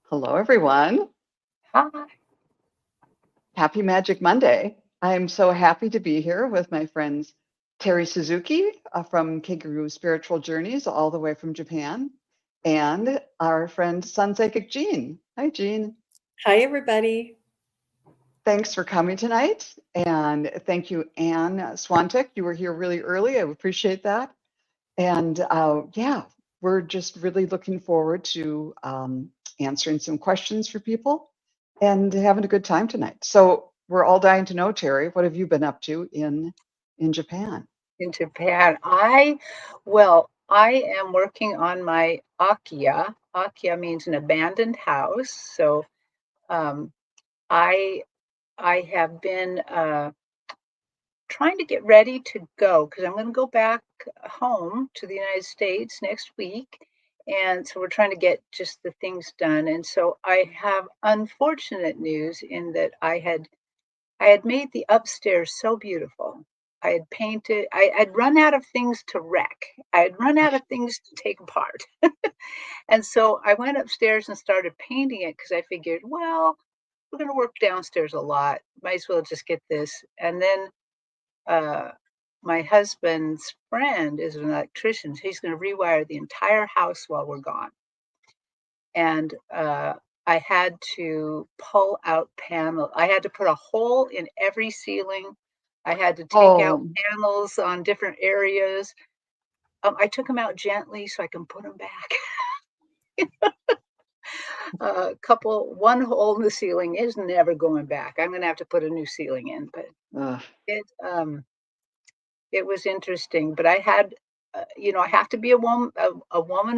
Hello, everyone. Hi. Happy Magic Monday. I'm so happy to be here with my friends Terri Suzuki from kigaruspiritualjourneys, all the way from Japan, and our friend Sun Psychic Jean. Hi, Jean. Hi, everybody. Thanks for coming tonight. And thank you, Anne Swantik. You were here really early. I appreciate that. And yeah, we're just really looking forward to answering some questions for people and having a good time tonight. So we're all dying to know, Terri, what have you been up to in Japan? In Japan, I am working on my Akiya. Akiya means an abandoned house. So um, I I have been trying to get ready to go because I'm going to go back home to the United States next week. And so we're trying to get just the things done. And so I have unfortunate news in that I had made the upstairs so beautiful. I had painted, I'd run out of things to wreck. I had run out of things to take apart. And so I went upstairs and started painting it because I figured, well, we're going to work downstairs a lot. Might as well just get this. And then uh, my husband's friend is an electrician. So he's going to rewire the entire house while we're gone. And I had to pull out panel. I had to put a hole in every ceiling. I had to take out panels on different areas. I took them out gently so I can put them back. One hole in the ceiling is never going back. I'm going to have to put a new ceiling in, but it was interesting. But I had, I have to be a woman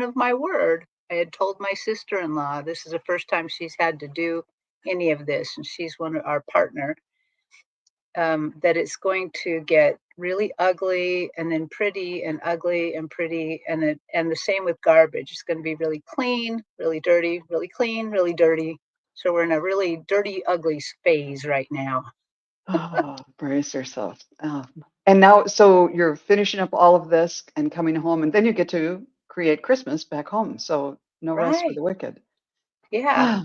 of my word. I had told my sister-in-law this is the first time she's had to do any of this, and she's one of our partner. That it's going to get really ugly and then pretty and ugly and pretty, and the same with garbage. It's going to be really clean, really dirty, really clean, really dirty. So we're in a really dirty, ugly phase right now. Oh, brace yourself. And now, so you're finishing up all of this and coming home, and then you get to create Christmas back home. So no rest for Right. the wicked. Yeah.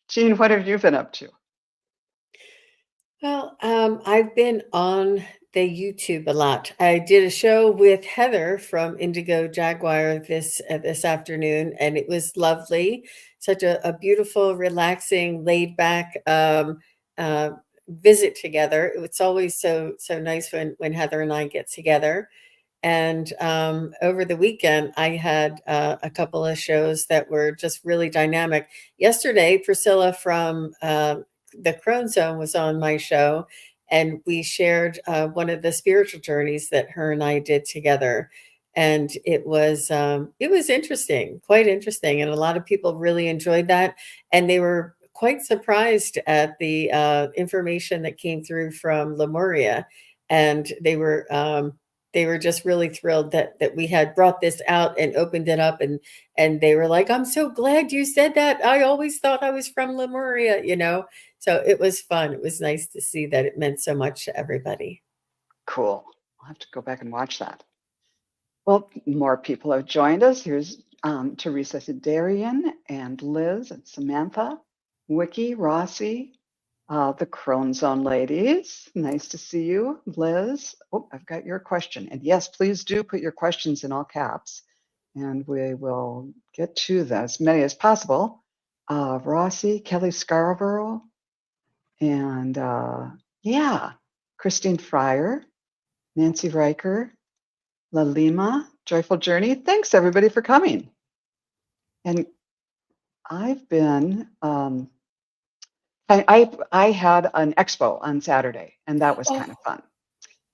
Jean, what have you been up to? Well, I've been on the YouTube a lot. I did a show with Heather from Indigo Jaguar this afternoon, and it was lovely. Such a beautiful, relaxing, laid back uh, visit together. It's always so nice when Heather and I get together. And over the weekend, I had a couple of shows that were just really dynamic. Yesterday, Priscilla from the Crone Zone was on my show, and we shared one of the spiritual journeys that her and I did together. And it was interesting, quite interesting, and a lot of people really enjoyed that, and they were quite surprised at the information that came through from Lemuria, and they were just really thrilled that we had brought this out and opened it up, and they were like, I'm so glad you said that. I always thought I was from Lemuria, you know. So it was fun. It was nice to see that it meant so much to everybody. Cool. I'll have to go back and watch that. Well, more people have joined us. Here's Teresa Darian and Liz and Samantha, Wiki, Rossi, the Crone Zone ladies. Nice to see you, Liz. Oh, I've got your question. And yes, please do put your questions in all caps, and we will get to them, as many as possible. Rossi, Kelly Scarborough, and yeah, Christine Fryer, Nancy Riker, La Lima, Joyful Journey. Thanks everybody for coming. And I've been, I had an expo on Saturday, and that was kind of fun.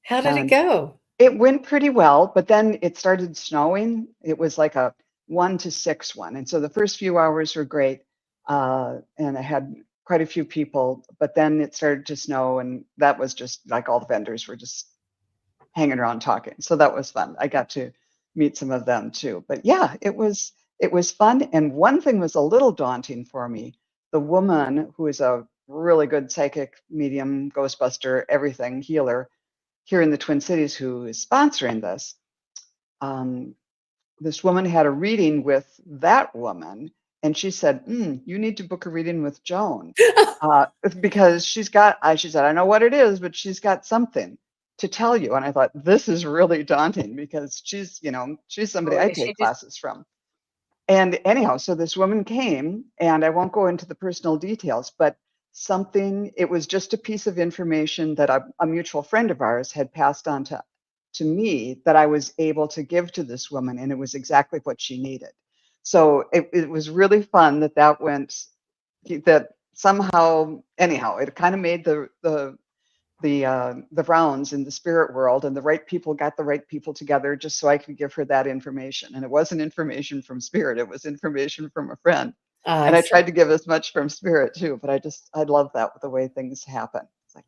How did it go? It went pretty well, but then it started snowing. It was like a 1 to 6 one. And so the first few hours were great. And I had quite a few people, but then it started to snow, and that was just like all the vendors were just hanging around talking. So that was fun. I got to meet some of them too. But yeah, it was fun. And one thing was a little daunting for me. The woman who is a really good psychic, medium, ghostbuster, everything healer here in the Twin Cities who is sponsoring this, this woman had a reading with that woman, And she said, you need to book a reading with Joan. Because she said, I know what it is, but she's got something to tell you. And I thought, this is really daunting because she's somebody I Boy, she take just classes from. And anyhow, so this woman came, and I won't go into the personal details, but it was just a piece of information that a mutual friend of ours had passed on to me that I was able to give to this woman, and it was exactly what she needed. So it was really fun that somehow, anyhow, it kind of made the rounds in the spirit world, and the right people got the right people together just so I could give her that information. And it wasn't information from spirit, it was information from a friend. I And I see. tried to give as much from spirit too, but I love that with the way things happen. It's like,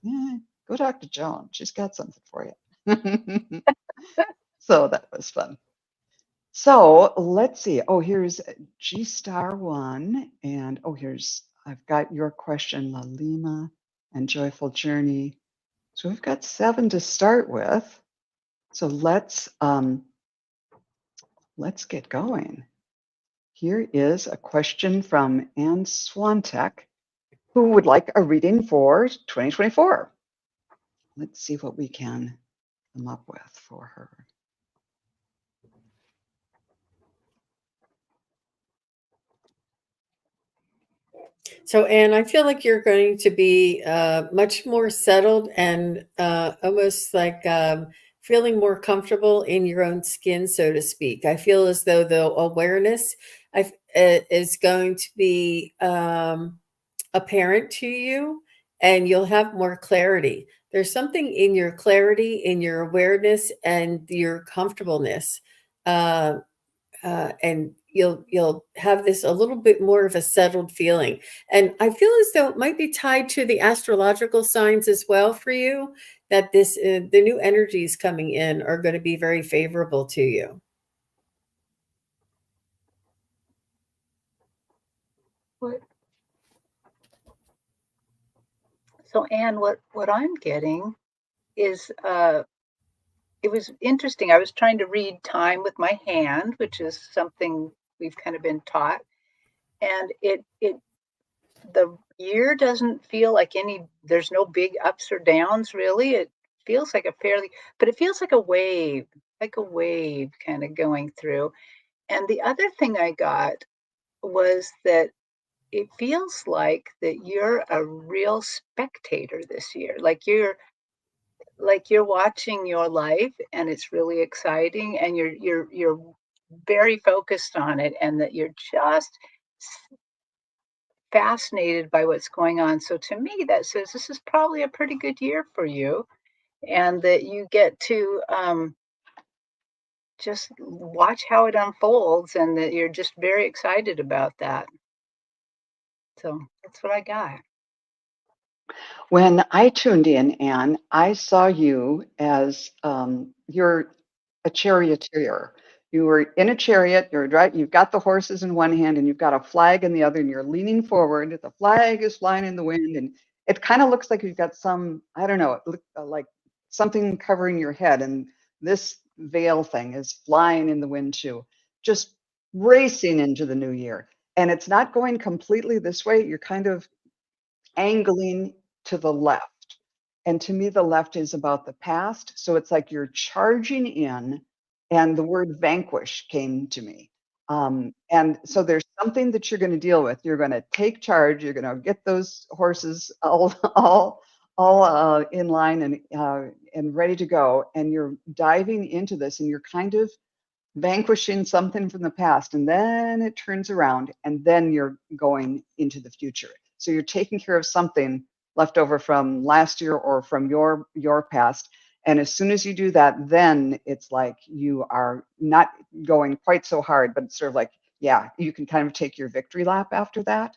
go talk to Joan. She's got something for you. So that was fun. So let's see. Oh, here's G star one. And I've got your question, Lalima and Joyful Journey. So we've got 7 to start with. So let's get going. Here is a question from Anne Swantek, who would like a reading for 2024. Let's see what we can come up with for her. So, Anne, I feel like you're going to be much more settled and almost like feeling more comfortable in your own skin, so to speak. I feel as though the awareness is going to be apparent to you, and you'll have more clarity. There's something in your clarity, in your awareness, and your comfortableness. Uh, and you'll have this a little bit more of a settled feeling, and I feel as though it might be tied to the astrological signs as well for you, that the new energies coming in are going to be very favorable to you. what so Anne, what I'm getting is it was interesting. I was trying to read time with my hand, which is something we've kind of been taught, and it the year doesn't feel like there's no big ups or downs really. It feels like but it feels like a wave kind of going through. And the other thing I got was that it feels like that you're a real spectator this year. Like you're watching your life, and it's really exciting, and you're very focused on it, and that you're just fascinated by what's going on. So to me, that says this is probably a pretty good year for you, and that you get to just watch how it unfolds, and that you're just very excited about that. So that's what I got. When I tuned in, Anne, I saw you as you're a charioteer. You were in a chariot, you've got the horses in one hand and you've got a flag in the other, and you're leaning forward. The flag is flying in the wind, and it kind of looks like you've got some, I don't know, like something covering your head, and this veil thing is flying in the wind too, just racing into the new year. And it's not going completely this way. You're kind of angling to the left. And to me, the left is about the past. So it's like you're charging in, and the word vanquish came to me. And so there's something that you're going to deal with. You're going to take charge. You're going to get those horses all in line and ready to go. And you're diving into this, and you're kind of vanquishing something from the past, and then it turns around, and then you're going into the future. So you're taking care of something left over from last year or from your past. And as soon as you do that, then it's like you are not going quite so hard, but it's sort of like, yeah, you can kind of take your victory lap after that.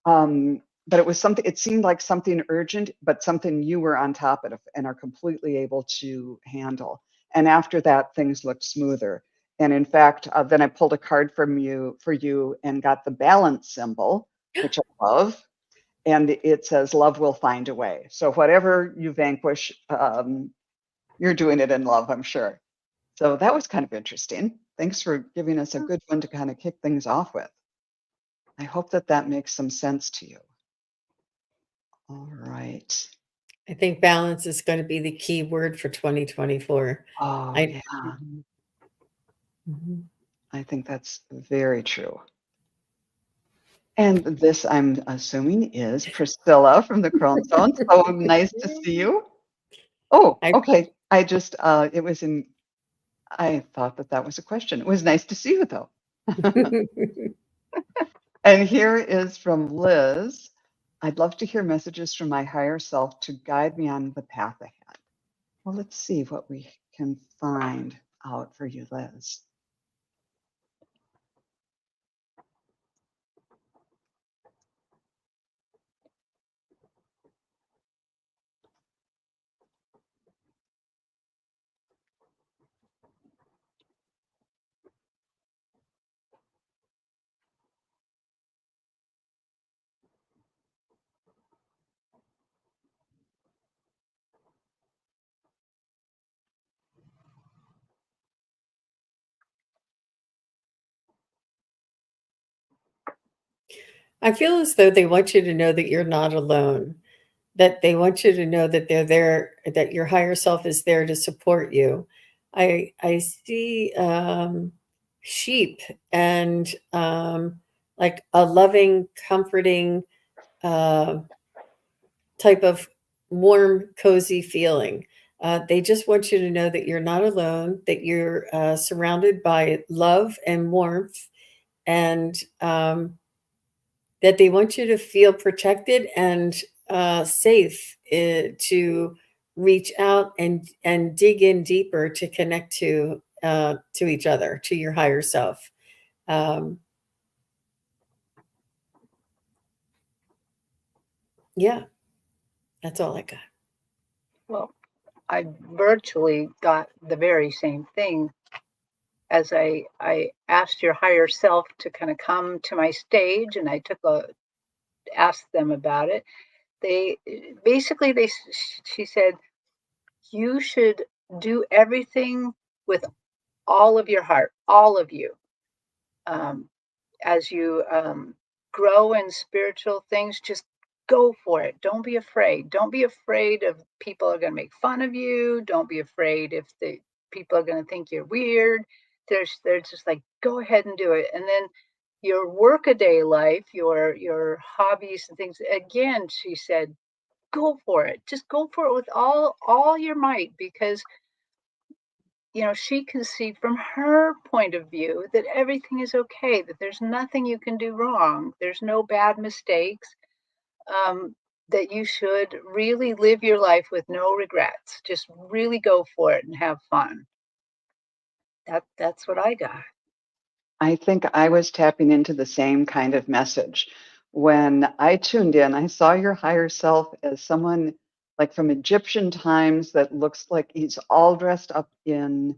But it seemed like something urgent, but something you were on top of and are completely able to handle. And after that, things looked smoother. And in fact, then I pulled a card for you and got the balance symbol, which I love. And it says, love will find a way. So whatever you vanquish, you're doing it in love, I'm sure. So that was kind of interesting. Thanks for giving us a good one to kind of kick things off with. I hope that that makes some sense to you. All right. I think balance is going to be the key word for 2024. Oh, I yeah. Mhm. I think that's very true. And this, I'm assuming, is Priscilla from the Crown Zone. So nice to see you. Oh, I okay. It was in, I thought that that was a question. It was nice to see you, though. And here is from Liz. I'd love to hear messages from my higher self to guide me on the path ahead. Well, let's see what we can find out for you, Liz. I feel as though they want you to know that you're not alone, that they want you to know that they're there, that your higher self is there to support you. I see sheep and like a loving, comforting uh, type of warm, cozy feeling. They just want you to know that you're not alone, that you're surrounded by love and warmth, and that they want you to feel protected and safe to reach out and dig in deeper to connect to each other, to your higher self. Um, yeah, that's all I got. Well, I virtually got the very same thing as I asked your higher self to kind of come to my stage, and I asked them about it. They basically she said, you should do everything with all of your heart, all of you. Um, as you grow in spiritual things, just go for it. Don't be afraid. Don't be afraid of people are going to make fun of you. Don't be afraid if the people are going to think you're weird. They're just like, go ahead and do it. And then your workaday life, your hobbies and things. Again, she said, go for it. Just go for it with all your might, because she can see from her point of view that everything is okay, that there's nothing you can do wrong. There's no bad mistakes, um, that you should really live your life with no regrets. Just really go for it and have fun. That's what I got. I think I was tapping into the same kind of message. When I tuned in, I saw your higher self as someone like from Egyptian times that looks like he's all dressed up in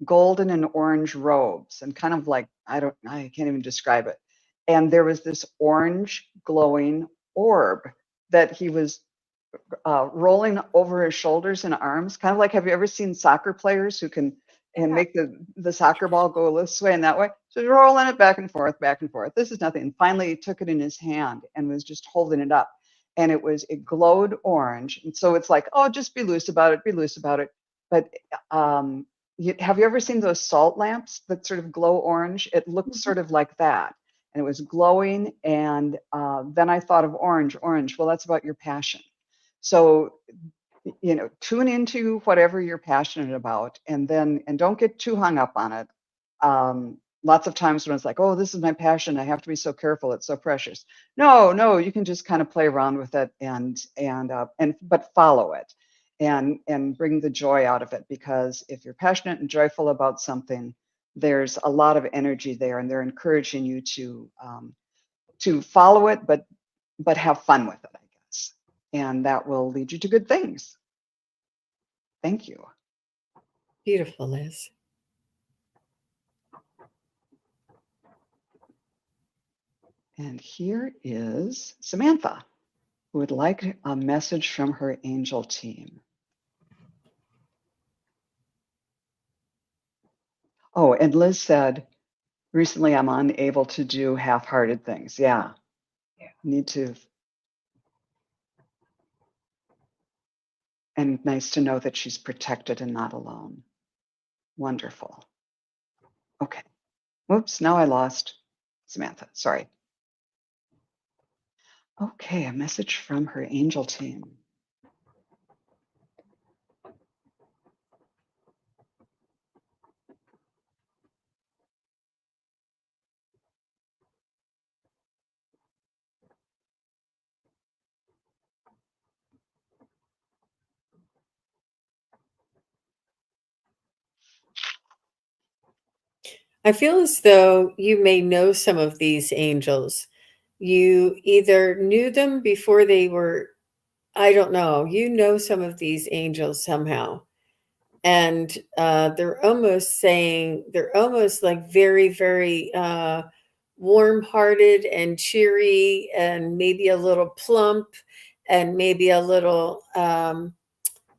golden and orange robes and kind of like, I can't even describe it. And there was this orange glowing orb that he was rolling over his shoulders and arms, kind of like, have you ever seen soccer players who can and make the soccer ball go this way and that way? So he's rolling it back and forth, back and forth. This is nothing. And finally, he took it in his hand and was just holding it up. And it glowed orange. And so it's like, oh, just be loose about it, be loose about it. But have you ever seen those salt lamps that sort of glow orange? It looked sort of like that. And it was glowing. And then I thought of orange, orange. Well, that's about your passion. So, tune into whatever you're passionate about, and don't get too hung up on it. Lots of times when it's like, oh, this is my passion, I have to be so careful, it's so precious. No, you can just kind of play around with it but follow it and bring the joy out of it, because if you're passionate and joyful about something, there's a lot of energy there, and they're encouraging you to follow it, but have fun with it, I guess. And that will lead you to good things. Thank you. Beautiful, Liz. And here is Samantha, who would like a message from her angel team. Oh, and Liz said, Recently, I'm unable to do half-hearted things. Yeah. Need to. And nice to know that she's protected and not alone. Wonderful. Okay. Whoops, now I lost Samantha. Sorry. Okay, a message from her angel team. I feel as though you may know some of these angels. You either knew them before they were, I don't know, you know some of these angels somehow. And they're almost saying, they're almost like very, very warm-hearted and cheery and maybe a little plump and maybe a little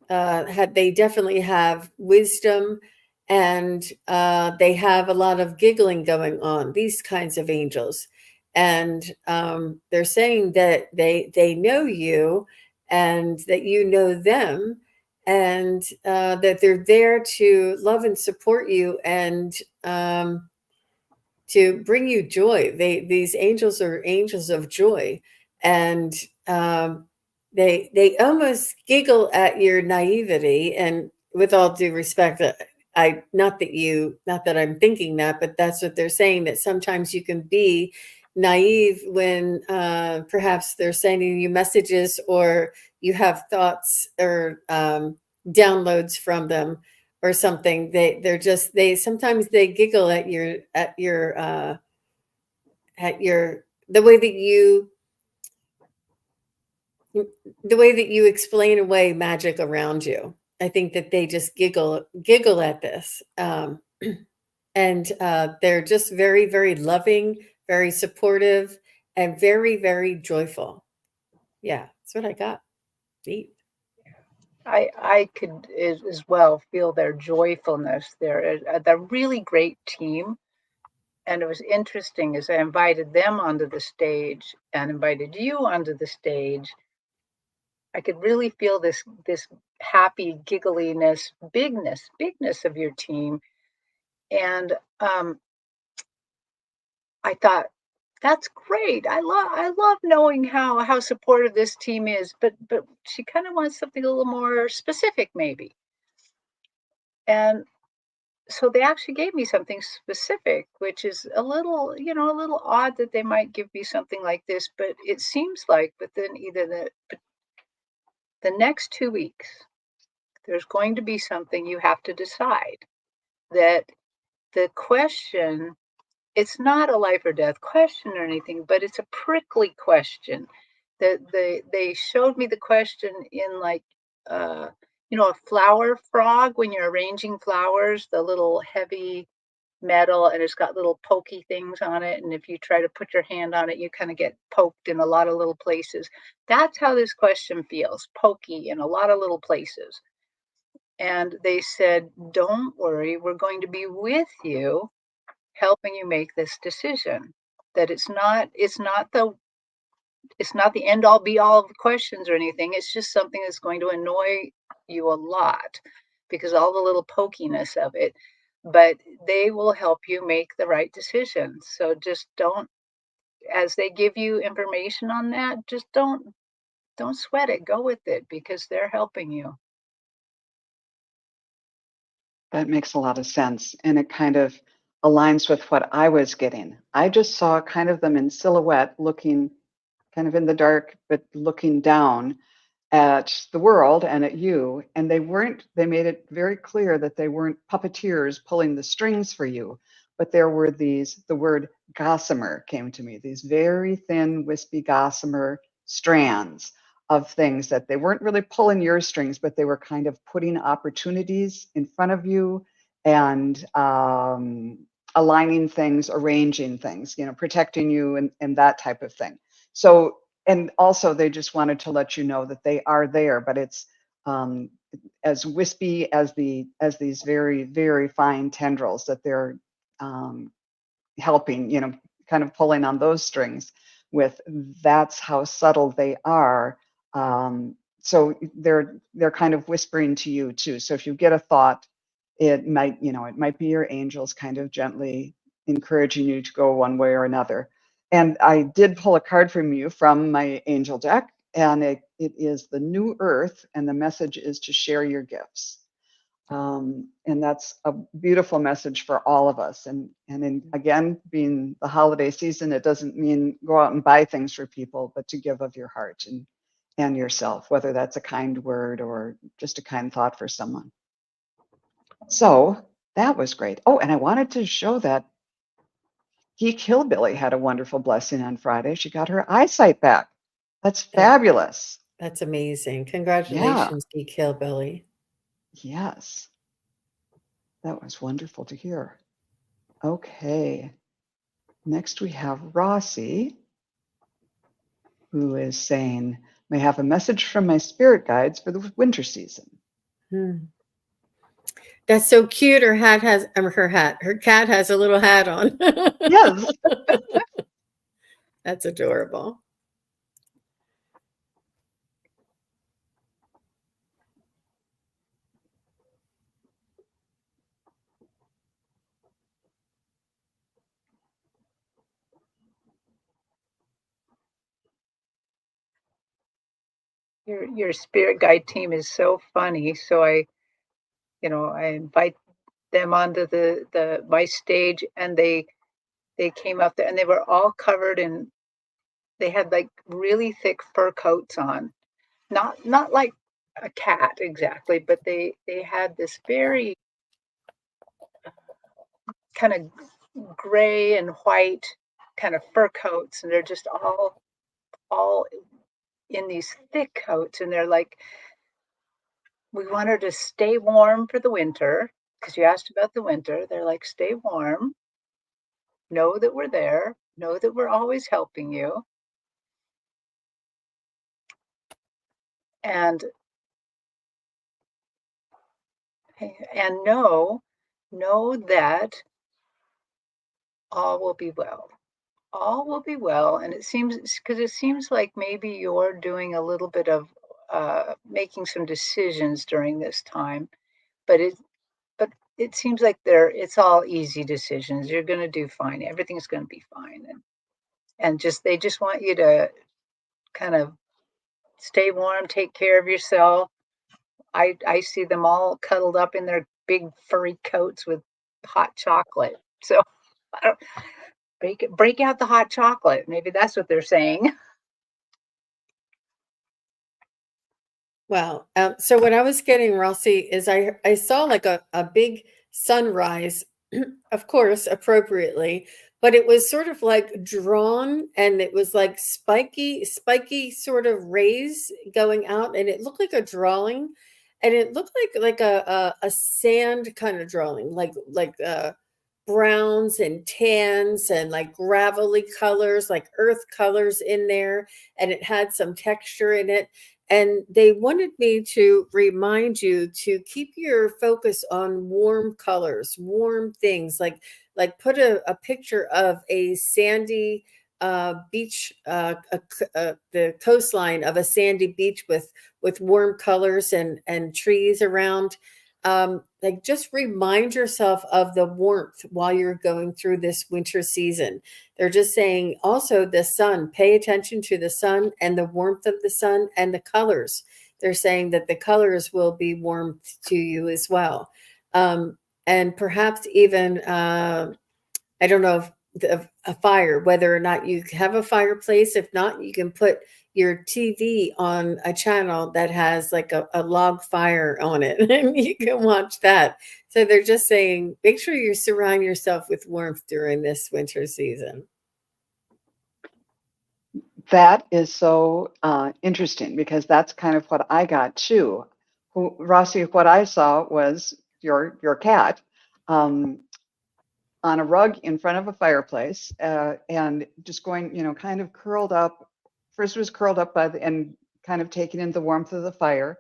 they definitely have wisdom, and they have a lot of giggling going on, these kinds of angels. And they're saying that they know you and that you know them, and that they're there to love and support you, and to bring you joy. These angels are angels of joy, and they almost giggle at your naivety. And with all due respect, I not that I'm thinking that, but that's what they're saying, that sometimes you can be naive when perhaps they're sending you messages, or you have thoughts or downloads from them or something. They're just, they sometimes they giggle at your the way that you explain away magic around you. I think that they just giggle at this. And they're just very, very loving, very supportive, and very, very joyful. Yeah, that's what I got. Neat. I could as well feel their joyfulness. They're really great team. And it was interesting as I invited them onto the stage and invited you onto the stage. I could really feel this happy giggliness, bigness of your team. And I thought, that's great. I love knowing how supportive this team is, but she kind of wants something a little more specific, maybe. And so they actually gave me something specific, which is a little, a little odd that they might give me something like this, but it seems like within either the next 2 weeks, there's going to be something you have to decide. That the question, it's not a life or death question or anything, but it's a prickly question. That they showed me the question in like uh a flower frog when you're arranging flowers, the little heavy metal, and it's got little pokey things on it, and if you try to put your hand on it, you kind of get poked in a lot of little places. That's how this question feels, pokey in a lot of little places. And they said, don't worry, we're going to be with you, helping you make this decision. That it's not the end all be all of the questions or anything. It's just something that's going to annoy you a lot because all the little pokiness of it. But they will help you make the right decision. So just don't, as they give you information on that, just don't sweat it. Go with it because they're helping you. That makes a lot of sense. And it kind of aligns with what I was getting. I just saw kind of them in silhouette, looking kind of in the dark, but looking down at the world and at you. And they made it very clear that they weren't puppeteers pulling the strings for you, but there were the word gossamer came to me, these very thin, wispy gossamer strands of things that they weren't really pulling your strings, but they were kind of putting opportunities in front of you and aligning things, arranging things, protecting you and that type of thing. So, and also they just wanted to let you know that they are there, but it's as wispy as these very, very fine tendrils that they're helping, kind of pulling on those strings with that's how subtle they are. So they're kind of whispering to you too. So if you get a thought, it might be your angels kind of gently encouraging you to go one way or another. And I did pull a card from you from my angel deck, and it is the new earth, and the message is to share your gifts. And that's a beautiful message for all of us. And again, being the holiday season, it doesn't mean go out and buy things for people, but to give of your heart and yourself, whether that's a kind word or just a kind thought for someone. So that was great. Oh, and I wanted to show that Geek Hillbilly had a wonderful blessing on Friday. She got her eyesight back. That's fabulous. That's amazing. Yeah. Congratulations, Geek Hillbilly. Yes. That was wonderful to hear. Okay. Next we have Rossi, who is saying, may have a message from my spirit guides for the winter season. That's so cute. Her cat has a little hat on. Yes. That's adorable. Your spirit guide team is so funny. So I invite them onto the my stage, and they came up there, and they were all covered in, they had like really thick fur coats on, not like a cat exactly, but they had this very kind of gray and white kind of fur coats, and they're just all in these thick coats, and they're like, we want her to stay warm for the winter, because you asked about the winter. They're like, stay warm, know that we're there, know that we're always helping you, and know that all will be well. All will be well. And it seems like maybe you're doing a little bit of making some decisions during this time, but it seems like it's all easy decisions. You're going to do fine. Everything's going to be fine. And they just want you to kind of stay warm, take care of yourself. I see them all cuddled up in their big furry coats with hot chocolate. So I don't, break out the hot chocolate. Maybe that's what they're saying. Wow. So what I was getting, Rossi, is I saw like a big sunrise, of course, appropriately, but it was sort of like drawn, and it was like spiky sort of rays going out, and it looked like a drawing, and it looked like a sand kind of drawing, like browns and tans and like gravelly colors, like earth colors in there, and it had some texture in it. And they wanted me to remind you to keep your focus on warm colors, warm things, like put a picture of a sandy beach, the coastline of a sandy beach with warm colors and trees around. Like just remind yourself of the warmth while you're going through this winter season. They're just saying also the sun, pay attention to the sun and the warmth of the sun and the colors. They're saying that the colors will be warmth to you as well. And perhaps even, I don't know if a fire, whether or not you have a fireplace. If not, you can put your TV on a channel that has like a log fire on it, and you can watch that. So they're just saying, make sure you surround yourself with warmth during this winter season. That is so interesting, because that's kind of what I got too. Rossi, what I saw was your cat on a rug in front of a fireplace, and just going, kind of curled up. First was curled up and kind of taking in the warmth of the fire.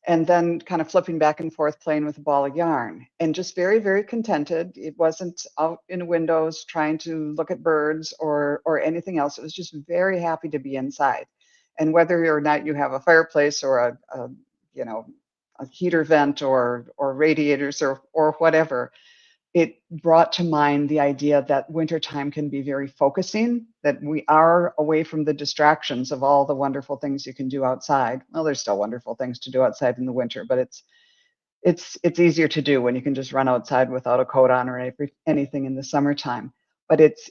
and then kind of flipping back and forth, playing with a ball of yarn, and just very, very contented. It wasn't out in windows trying to look at birds or anything else. It was just very happy to be inside. And whether or not you have a fireplace or a you know, a heater vent or radiators or whatever, it brought to mind the idea that wintertime can be very focusing, that we are away from the distractions of all the wonderful things you can do outside. Well, there's still wonderful things to do outside in the winter, but it's easier to do when you can just run outside without a coat on or anything in the summertime. But it's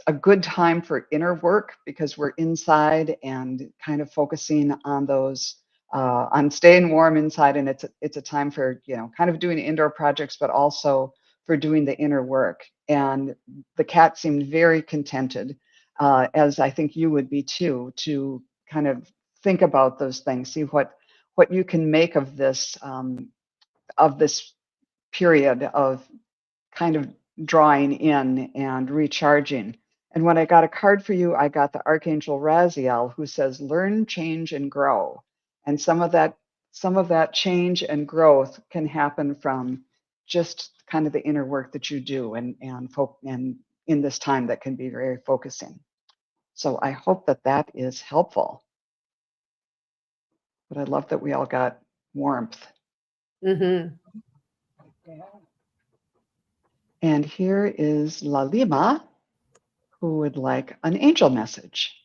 a good time for inner work because we're inside and kind of focusing on those on staying warm inside, and it's a time for, you know, kind of doing indoor projects, but also for doing the inner work. And the cat seemed very contented, as I think you would be too, to kind of think about those things, see what you can make of this period of kind of drawing in and recharging. And when I got a card for you, I got the Archangel Raziel, who says, "Learn, change, and grow." And some of that change and growth can happen from just kind of the inner work that you do, and in this time that can be very focusing. So I hope that that is helpful. But I love that we all got warmth. Mm-hmm. Yeah. And here is Lalima, who would like an angel message.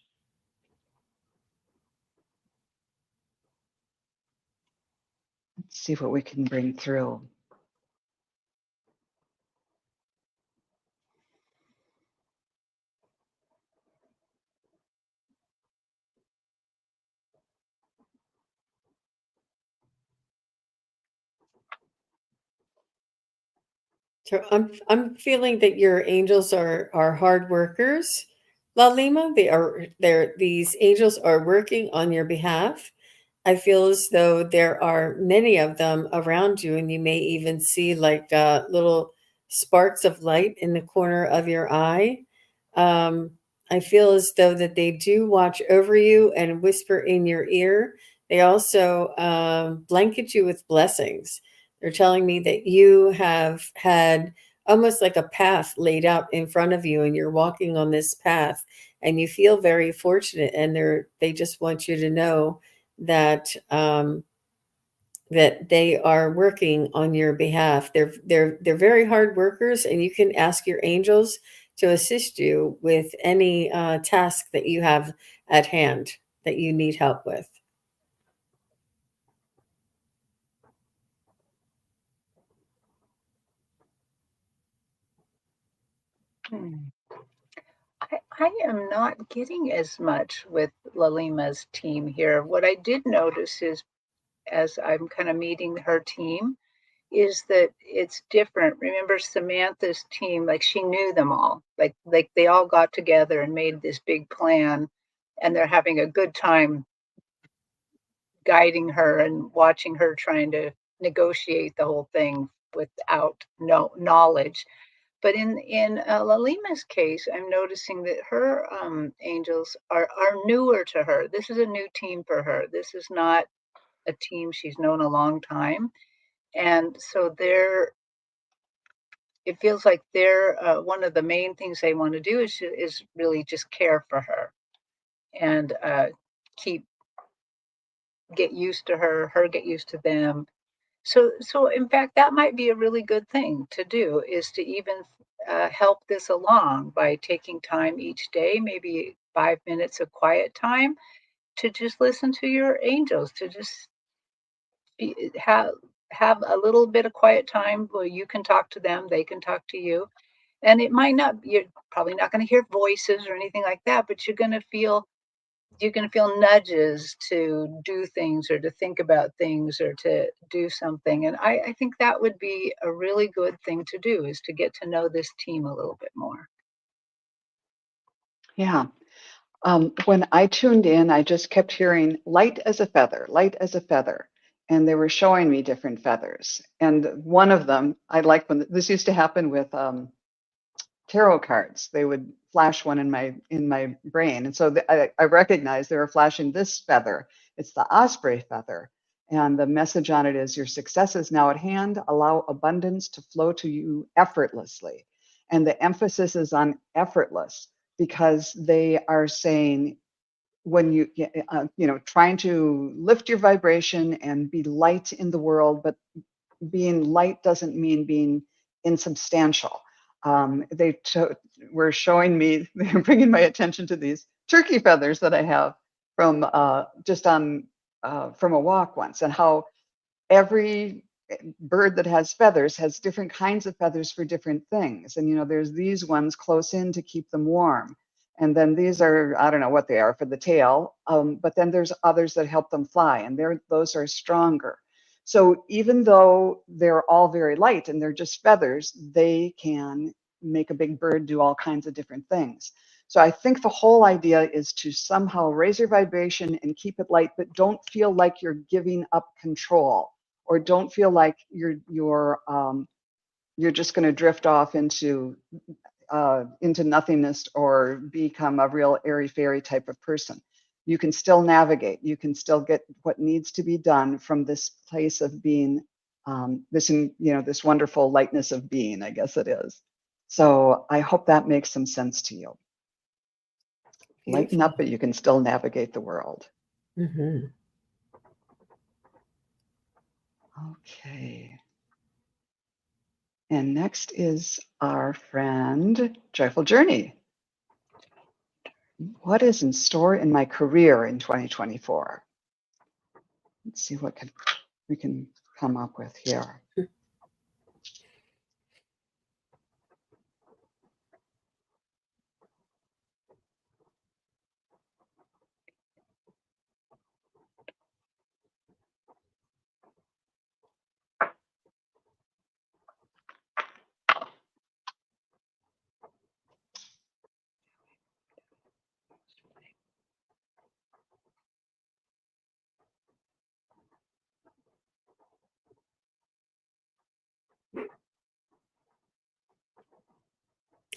Let's see what we can bring through. So I'm feeling that your angels are hard workers, Lalima. These angels are working on your behalf. I feel as though there are many of them around you, and you may even see like little sparks of light in the corner of your eye. Um, I feel as though that they do watch over you and whisper in your ear. They also blanket you with blessings. They're telling me that you have had almost like a path laid out in front of you, and you're walking on this path, and you feel very fortunate. And they just want you to know that that they are working on your behalf. They're very hard workers, and you can ask your angels to assist you with any task that you have at hand that you need help with. I am not getting as much with Lalima's team here. What I did notice is, as I'm kind of meeting her team, is that it's different. Remember Samantha's team, like she knew them all. Like they all got together and made this big plan, and they're having a good time guiding her and watching her trying to negotiate the whole thing without no knowledge. But in Lalima's case, I'm noticing that her angels are newer to her. This is a new team for her. This is not a team she's known a long time, and so it feels like they're one of the main things they want to do is really just care for her and keep get used to her get used to them. So in fact, that might be a really good thing to do, is to even help this along by taking time each day, maybe 5 minutes of quiet time, to just listen to your angels, to just have a little bit of quiet time where you can talk to them, they can talk to you, and it might not, you're probably not going to hear voices or anything like that, but you're going to feel nudges to do things or to think about things or to do something. And I think that would be a really good thing to do, is to get to know this team a little bit more. Yeah. When I tuned in, I just kept hearing light as a feather, light as a feather. And they were showing me different feathers. And one of them, I like when this used to happen with tarot cards. They would flash one in my brain. And so I recognized they were flashing this feather. It's the osprey feather. And the message on it is, your success is now at hand. Allow abundance to flow to you effortlessly. And the emphasis is on effortless, because they are saying, when you trying to lift your vibration and be light in the world, but being light doesn't mean being insubstantial. They were showing me, they're bringing my attention to these turkey feathers that I have from just on from a walk once, and how every bird that has feathers has different kinds of feathers for different things. And there's these ones close in to keep them warm, and then these are, I don't know what they are, for the tail, but then there's others that help them fly, and those are stronger. So even though they're all very light and they're just feathers, they can make a big bird do all kinds of different things. So I think the whole idea is to somehow raise your vibration and keep it light, but don't feel like you're giving up control, or don't feel like you're just going to drift off into nothingness or become a real airy fairy type of person. You can still navigate. You can still get what needs to be done from this place of being, this wonderful lightness of being, I guess it is. So I hope that makes some sense to you. Beautiful. Lighten up, but you can still navigate the world. Mm-hmm. Okay. And next is our friend, Joyful Journey. What is in store in my career in 2024? Let's see what we can come up with here.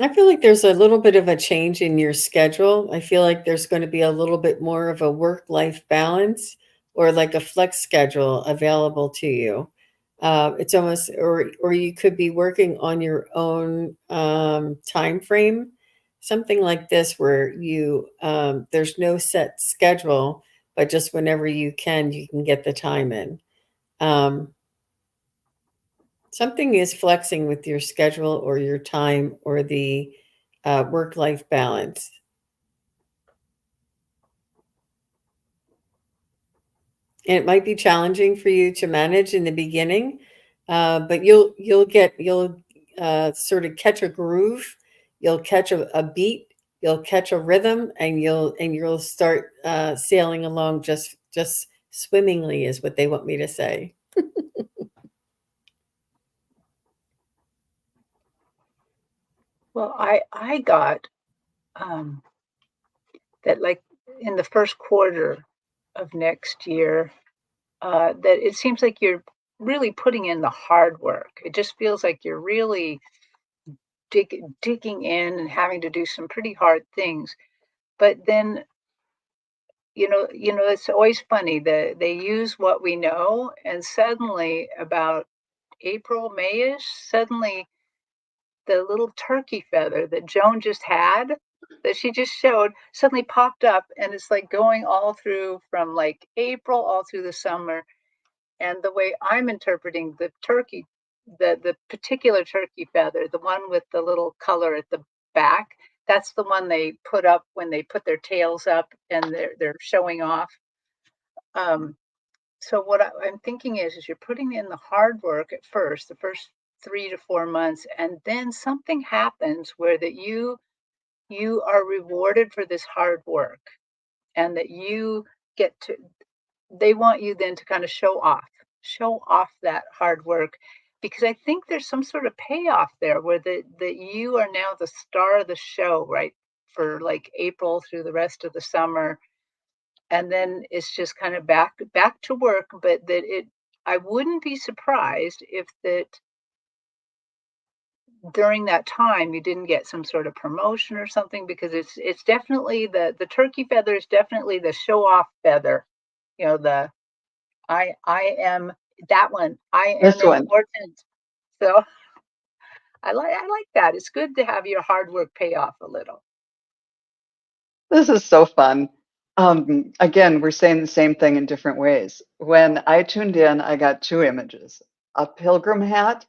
I feel like there's a little bit of a change in your schedule. I feel like there's going to be a little bit more of a work-life balance, or like a flex schedule available to you. It's almost, or you could be working on your own time frame, something like this, where there's no set schedule, but just whenever you can get the time in. Something is flexing with your schedule or your time or the work-life balance. And it might be challenging for you to manage in the beginning, but you'll sort of catch a groove, you'll catch a beat, you'll catch a rhythm, and you'll start sailing along just swimmingly, is what they want me to say. Well, I got that, like, in the first quarter of next year, that it seems like you're really putting in the hard work. It just feels like you're really digging in and having to do some pretty hard things. But then, it's always funny that they use what we know, and suddenly about April, Mayish, suddenly the little turkey feather that Joan just had, that she just showed, suddenly popped up, and it's like going all through from like April all through the summer. And the way I'm interpreting the turkey, the particular turkey feather, the one with the little color at the back, that's the one they put up when they put their tails up and they're showing off. So what I'm thinking is you're putting in the hard work at first, the first 3 to 4 months, and then something happens where that you are rewarded for this hard work, and that you get to, they want you then to kind of show off that hard work, because I think there's some sort of payoff there where that you are now the star of the show, right? For like April through the rest of the summer. And then it's just kind of back to work, but that it, I wouldn't be surprised if that during that time you didn't get some sort of promotion or something, because it's definitely the turkey feather is definitely the show off feather, you know, the I am that one. I am This one. important. So I like that. It's good to have your hard work pay off a little. This is so fun. Again, we're saying the same thing in different ways. When I tuned in, I got two images, a pilgrim hat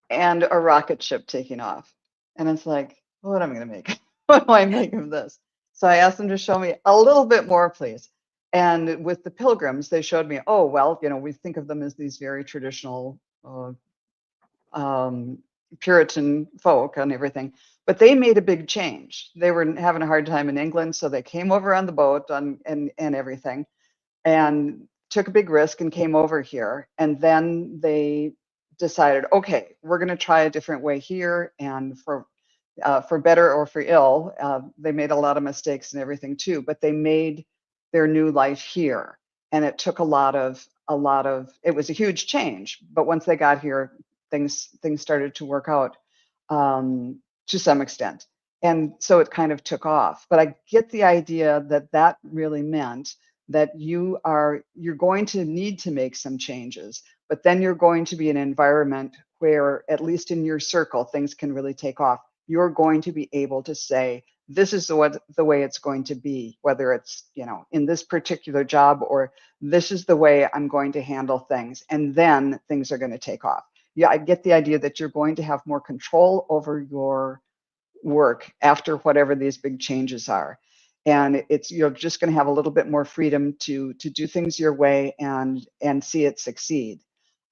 and a rocket ship taking off. And it's like, what am I going to make? What do I make of this? So I asked them to show me a little bit more, please. And with the pilgrims, they showed me, oh, well, we think of them as these very traditional um, Puritan folk and everything. But they made a big change. They were having a hard time in England, so they came over on the boat and everything, and took a big risk and came over here. And then they decided, okay, we're going to try a different way here, and for better or for ill, they made a lot of mistakes and everything too. But they made their new life here, and it took a lot of. It was a huge change, but once they got here, things started to work out to some extent, and so it kind of took off. But I get the idea that really meant that you're going to need to make some changes, but then you're going to be in an environment where, at least in your circle, things can really take off. You're going to be able to say, this is the way it's going to be, whether it's in this particular job, or this is the way I'm going to handle things, and then things are going to take off. Yeah, I get the idea that you're going to have more control over your work after whatever these big changes are, and you're just going to have a little bit more freedom to do things your way and see it succeed.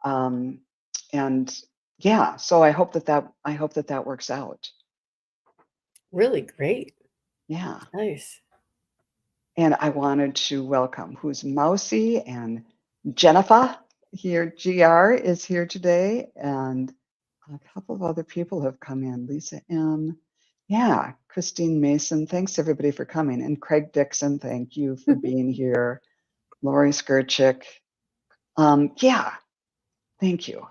And yeah, so I hope that works out. Really great. Yeah. Nice. And I wanted to welcome who's Mousy and Jennifer here. GR is here today, and a couple of other people have come in. Lisa M. Yeah, Christine Mason. Thanks everybody for coming. And Craig Dixon, thank you for being here. Lori Skirchick. Yeah, thank you.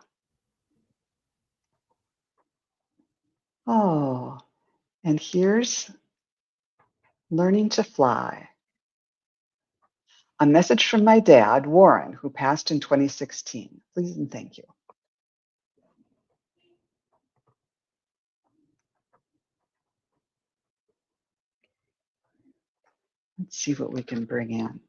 Oh, and here's Learning to Fly. A message from my dad, Warren, who passed in 2016. Please and thank you. Let's see what we can bring in.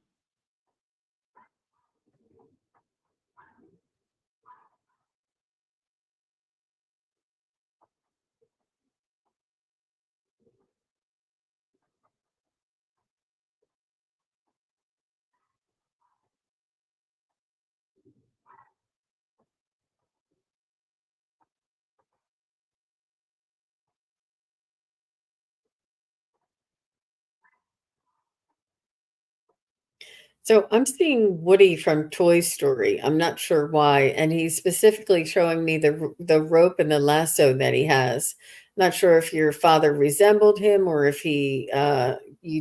So I'm seeing Woody from Toy Story. I'm not sure why, and he's specifically showing me the rope and the lasso that he has. Not sure if your father resembled him, or if you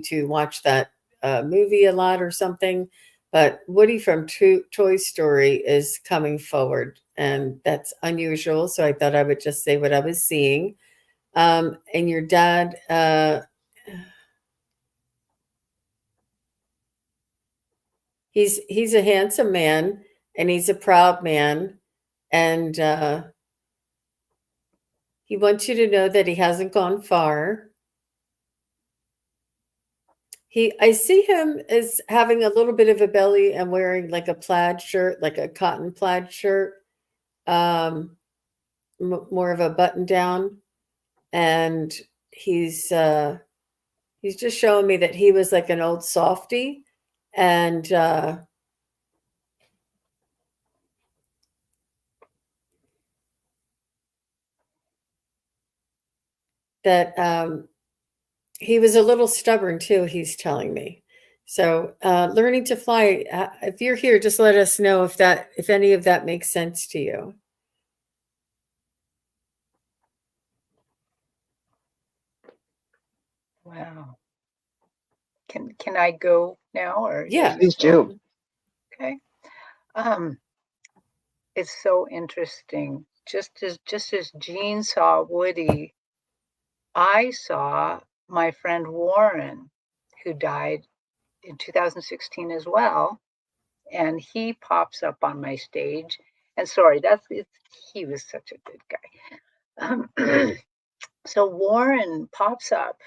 two watched that movie a lot or something. But Woody from Toy Story is coming forward, and that's unusual. So I thought I would just say what I was seeing. And your dad. He's a handsome man, and he's a proud man, and he wants you to know that he hasn't gone far. I see him as having a little bit of a belly and wearing like a plaid shirt, like a cotton plaid shirt, more of a button down, and he's just showing me that he was like an old softy, and that he was a little stubborn too, he's telling me. So learning to fly, if you're here, just let us know if any of that makes sense to you. Wow. Can I go now, or Yeah, please do. Okay. It's so interesting. Just as Jean saw Woody, I saw my friend Warren, who died in 2016 as well. and he pops up on my stage. And he was such a good guy. So Warren pops up,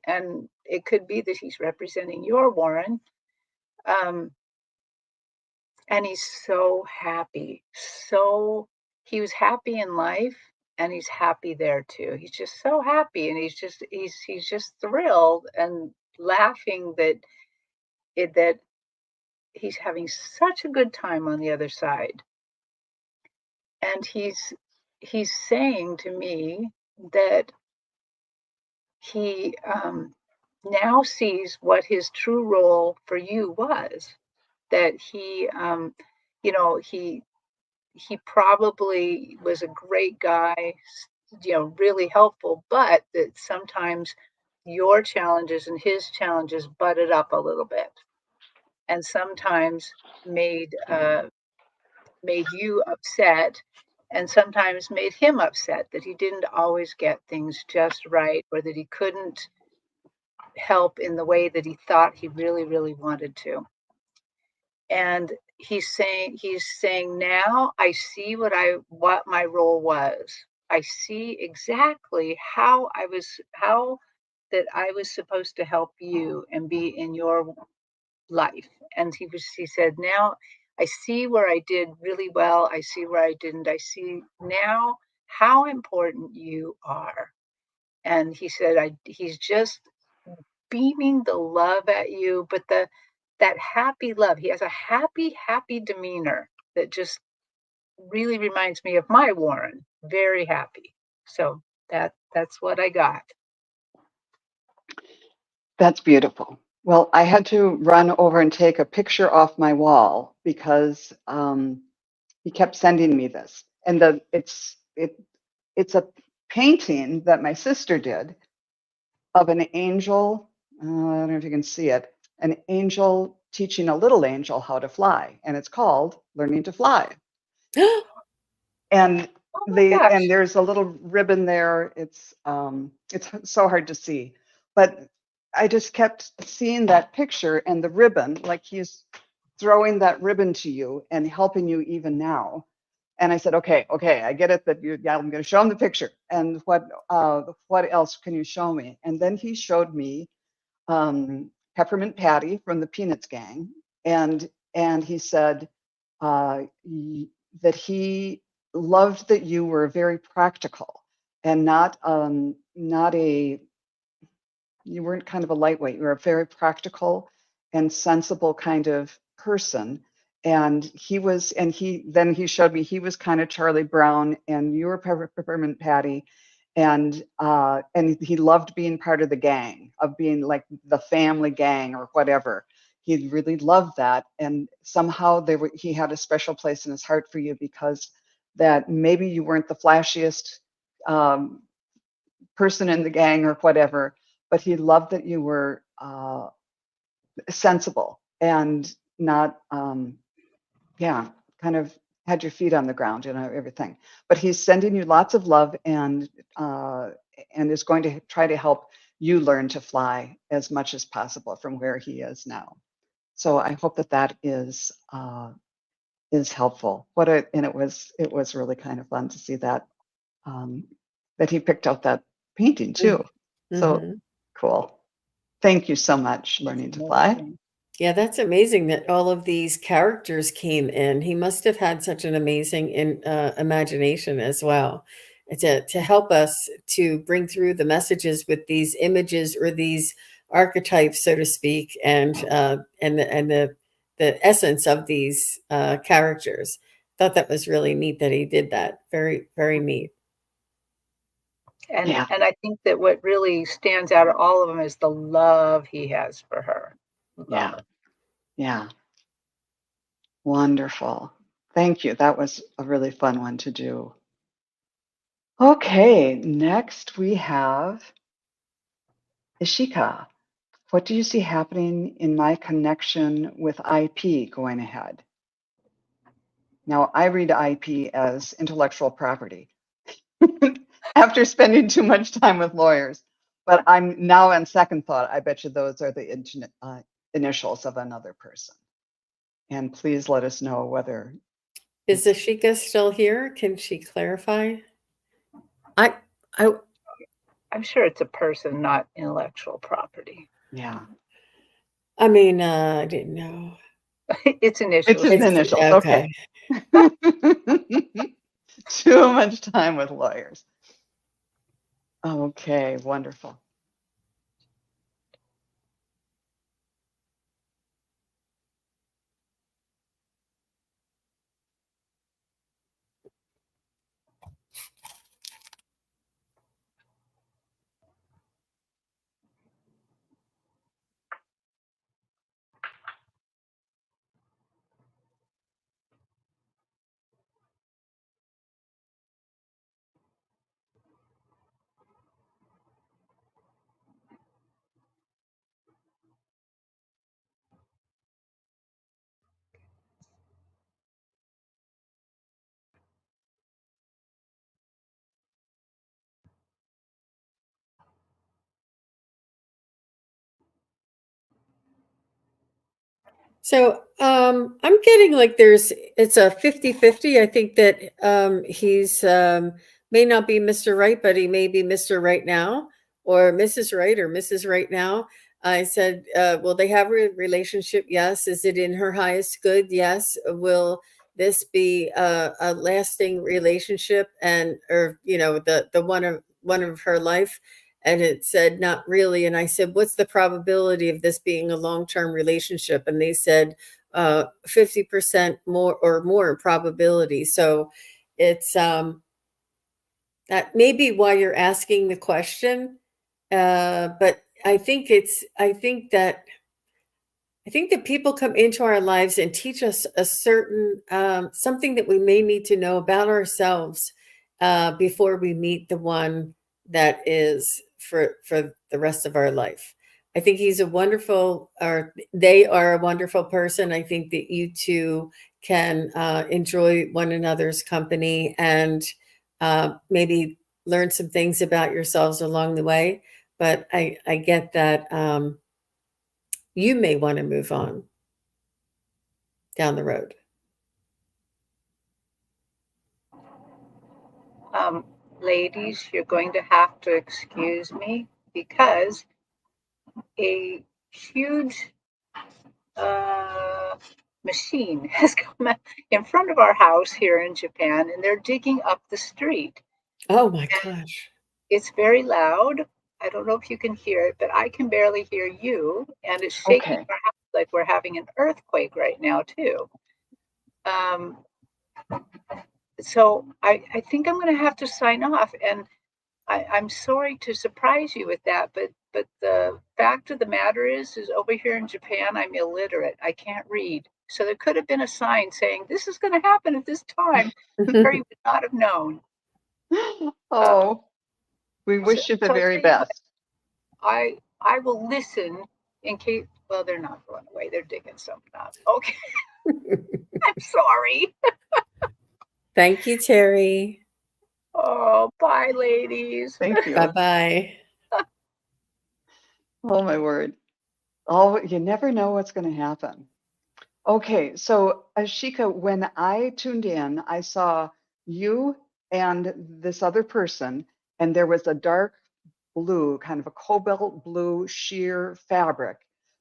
and it could be that he's representing your Warren. And he's so happy. He was happy in life, and he's happy there too. He's just so happy, and he's just thrilled and laughing that he's having such a good time on the other side. And he's saying to me that he now sees what his true role for you was. That he probably was a great guy, really helpful, but that sometimes your challenges and his challenges butted up a little bit, and sometimes made you upset, and sometimes made him upset that he didn't always get things just right, or that he couldn't help in the way that he thought he really, really wanted to. And he's saying now I see what my role was. I see exactly how that I was supposed to help you and be in your life. And he said, now I see where I did really well. I see where I didn't. I see now how important you are. And he said, he's just beaming the love at you, but that happy love. He has a happy, happy demeanor that just really reminds me of my Warren. Very happy. So that's what I got. That's beautiful. Well, I had to run over and take a picture off my wall because he kept sending me this, and it's a painting that my sister did of an angel. I don't know if you can see it. An angel teaching a little angel how to fly, and it's called Learning to Fly. And Oh my gosh. there's a little ribbon there. It's so hard to see, but I just kept seeing that picture and the ribbon, like he's throwing that ribbon to you and helping you even now. And I said, okay, I get it that yeah, I'm going to show him the picture. And what else can you show me? And then he showed me Peppermint Patty from the Peanuts gang, and he said that he loved that you were very practical and not you weren't kind of a lightweight. You were a very practical and sensible kind of person. And then he showed me he was kind of Charlie Brown and you were Peppermint Patty. And he loved being part of the gang, of being like the family gang or whatever. He really loved that. And somehow he had a special place in his heart for you because that maybe you weren't the flashiest person in the gang or whatever, but he loved that you were sensible and not, kind of had your feet on the ground, everything. But he's sending you lots of love and is going to try to help you learn to fly as much as possible from where he is now. So I hope that is helpful. And it was really kind of fun to see that that he picked out that painting too. So cool. Thank you so much, Learning to Fly. Yeah, that's amazing that all of these characters came in. He must have had such an amazing imagination as well to help us to bring through the messages with these images or these archetypes, so to speak, and the essence of these characters. Thought that was really neat that he did that. Very, very neat. And I think that what really stands out of all of them is the love he has for her. Yeah. Wonderful. Thank you. That was a really fun one to do. Okay, next we have Ishika. What do you see happening in my connection with IP going ahead? Now, I read IP as intellectual property after spending too much time with lawyers. But I'm now on second thought, I bet you those are the initials of another person. And please let us know whether. Is Ashika still here? Can she clarify? I'm sure it's a person, not intellectual property. Yeah. I mean, I didn't know. It's initials. It's initials. Okay. Too much time with lawyers. Okay, wonderful. So I'm getting like it's a 50-50. I think that he's may not be Mr. Right, but he may be Mr. Right now, or Mrs. Right, or Mrs. Right now. I said, will they have a relationship? Yes. Is it in her highest good? Yes. Will this be a lasting relationship, and or the one of her life? And it said, not really. And I said, what's the probability of this being a long-term relationship? And they said 50% more or more probability. So it's that may be why you're asking the question. But I think that people come into our lives and teach us a certain something that we may need to know about ourselves before we meet the one that is for the rest of our life. I think he's a wonderful, or they are a wonderful person. I think that you two can enjoy one another's company and maybe learn some things about yourselves along the way. But I get that you may want to move on down the road. Ladies, you're going to have to excuse me because a huge machine has come in front of our house here in Japan, and they're digging up the street. Oh my gosh. It's very loud. I don't know if you can hear it, but I can barely hear you, and it's shaking Okay. our house like we're having an earthquake right now too. So I think I'm going to have to sign off, and I'm sorry to surprise you with that, but the fact of the matter is over here in Japan, I'm illiterate. I can't read. So there could have been a sign saying this is going to happen at this time. Terry would not have known. Oh, we wish you the So very best. I will listen in case. Well, they're not going away. They're digging something up. Okay. I'm sorry. Thank you, Terri. Oh, bye, ladies. Thank you. Bye-bye. Oh, my word. Oh, you never know what's going to happen. Okay, so Ashika, when I tuned in, I saw you and this other person, and there was a dark blue, kind of a cobalt blue sheer fabric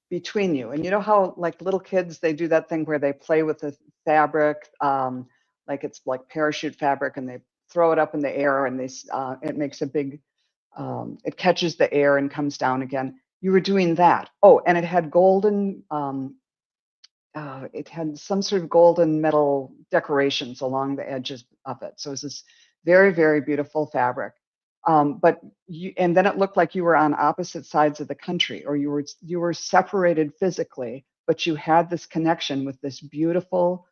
between you. And you know how, like little kids, they do that thing where they play with the fabric, like it's like parachute fabric, and they throw it up in the air, and it makes a big, it catches the air and comes down again. You were doing that. Oh, and it had golden. It had some sort of golden metal decorations along the edges of it. So it was this very, very beautiful fabric. But and then it looked like you were on opposite sides of the country, or you were separated physically, but you had this connection with this beautiful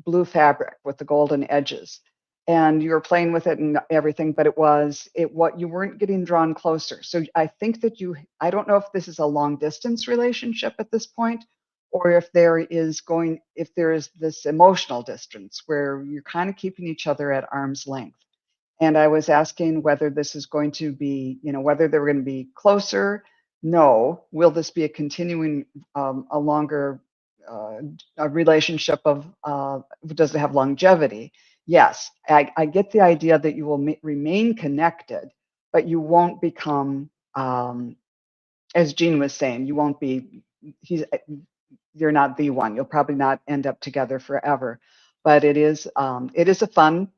blue fabric with the golden edges. And you were playing with it and everything, but you weren't getting drawn closer. So I think that I don't know if this is a long distance relationship at this point, or if there is this emotional distance where you're kind of keeping each other at arm's length. And I was asking whether this is going to be, whether they're going to be closer. No. Will this be a continuing, a longer a relationship of does it have longevity? Yes, I get the idea that you will remain connected, but you won't become, as Jean was saying, you won't be. You're not the one. You'll probably not end up together forever, but it is a fun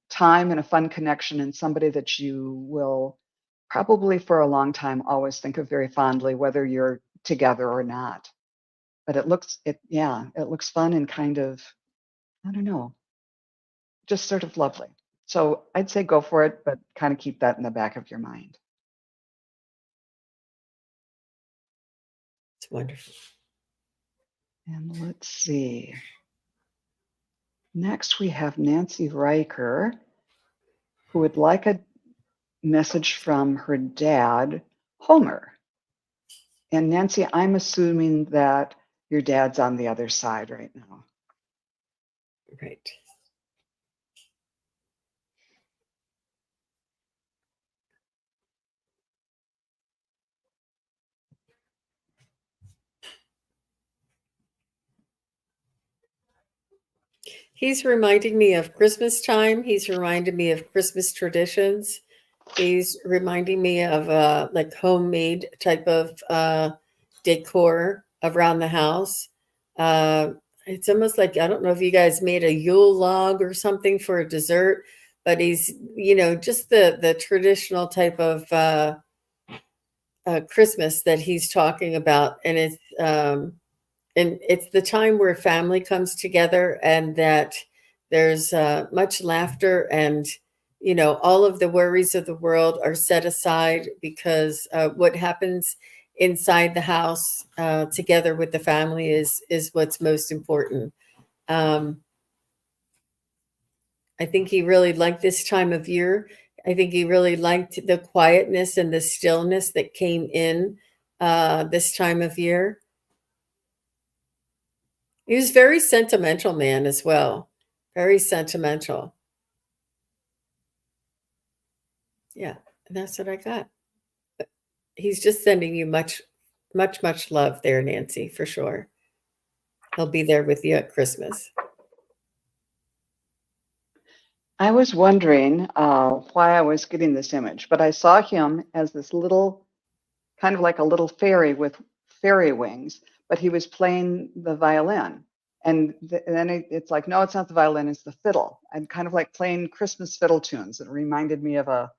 time and a fun connection, and somebody that you will probably for a long time always think of very fondly, whether you're together or not. But it looks fun and kind of, I don't know, just sort of lovely. So I'd say go for it, but kind of keep that in the back of your mind. It's wonderful. And let's see. Next, we have Nancy Riker, who would like a message from her dad, Homer. And Nancy, I'm assuming that your dad's on the other side right now. Right. He's reminding me of Christmas time. He's reminding me of Christmas traditions. He's reminding me of like homemade type of decor around the house. It's almost like, I don't know if you guys made a Yule log or something for a dessert, but he's, just the traditional type of Christmas that he's talking about. And it's the time where family comes together, and that there's much laughter, and all of the worries of the world are set aside, because what happens inside the house together with the family is what's most important. I think he really liked this time of year. I think he really liked the quietness and the stillness that came in this time of year. He was very sentimental man as well. Very sentimental. Yeah, and that's what I got. He's just sending you much, much, much love there, Nancy, for sure. He'll be there with you at Christmas. I was wondering why I was getting this image, but I saw him as this little, kind of like a little fairy with fairy wings, but he was playing the violin. And then it's like, no, it's not the violin, it's the fiddle. And kind of like playing Christmas fiddle tunes. It reminded me of